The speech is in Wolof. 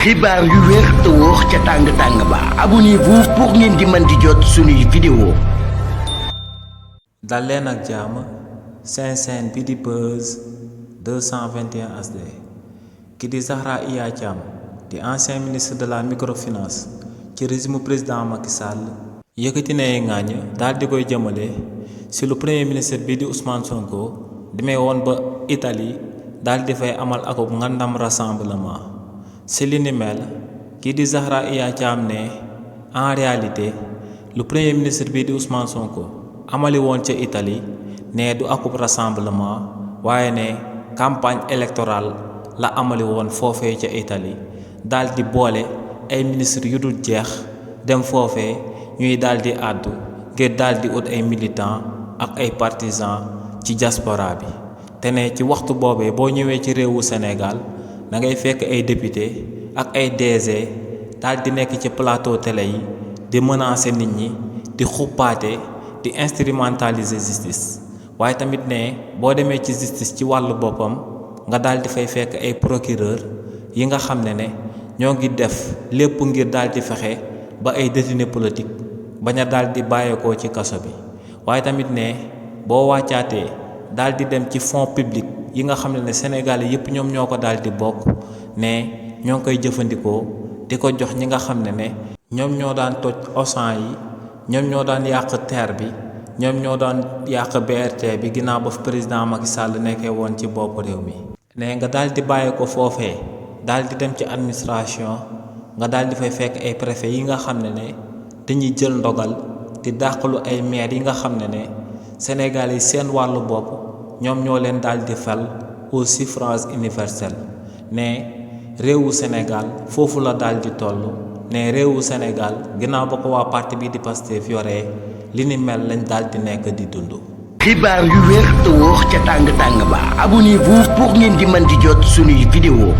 xibaar yu wér te wóor ca tàng ba abonnez-vous pour ngeen di mën di jot suñuy vidéo. dal leen ak jàmm seen chaîne bi di Buzz 221 HD ki di Zahra Iyane Thiam di ancien ministre de la microfinance ci régime président Macky Sall yëkkati na ay ŋàññ daal di koy jëmale si lu premier ministre bi di Ousmane Sonko demee woon ba Italie daal di fay amal akub ngandam rassemblement. si li ni mel kii di Zahra Iyane Thiam ne en réalité lu premier ministre bii di Ousmane Sonko amali woon ca Italie ne du akub rassemblement waaye ne campagne électorale la amali woon foofee ca Italie daal di boole ay ministre yu dul jeex dem foofee ñuy daal di àddu ngir daal di ut ay militants ak ay partisans ci diaspora bi te ne ci waxtu boobee boo ñëwee ci réewu Sénégal da ngay fekk ay député ak ay DG daal di nekk ci plateau télé yi di menacer nit ñi di xuppaate di instrumentaliser justice waaye tamit ne boo demee ci justice ci wàllu boppam nga daal di fay fekk ay procureur yi nga xam ne ñoo ngi def lépp ngir daal di fexe ba ay détenu politique bañ a daal di bàyyeekoo ci kaso bi waaye tamit ne boo wàccaatee daal di dem ci fonds public yi nga xam ne Sénégalais yëpp ñoom ñoo ko daal di bokk ne ñoo ngi koy jëfandikoo di ko jox ñi nga xam ne ñoom ñoo daan toj Auchan yi ñoom ñoo daan yàq TER bi ñoom ñoo daan yàq BRT bi ginnaaw ba président Macky Sall nekkee woon ci bopp réew mi. ne nga daal di bàyyi ko foofee daal di dem ci administration nga daal di fay fekk ay préfet yi nga xam ne dañuy jël ndogal di dàqalu ay maire yi nga xam ne Sénégal yi seen wàllu bopp. ñoom ñoo leen daal di fal au suffrage universel ne réewu Sénégal foofu la daal di toll ne réewu Sénégal ginnaaw ba ko waa parti bi di Pastef yoree li ni mel lañ daal di nekk di dund. xibaar yu wér te wóor ca tàng ba abonnez-vous pour ngeen di mën di jot suñuy vidéo.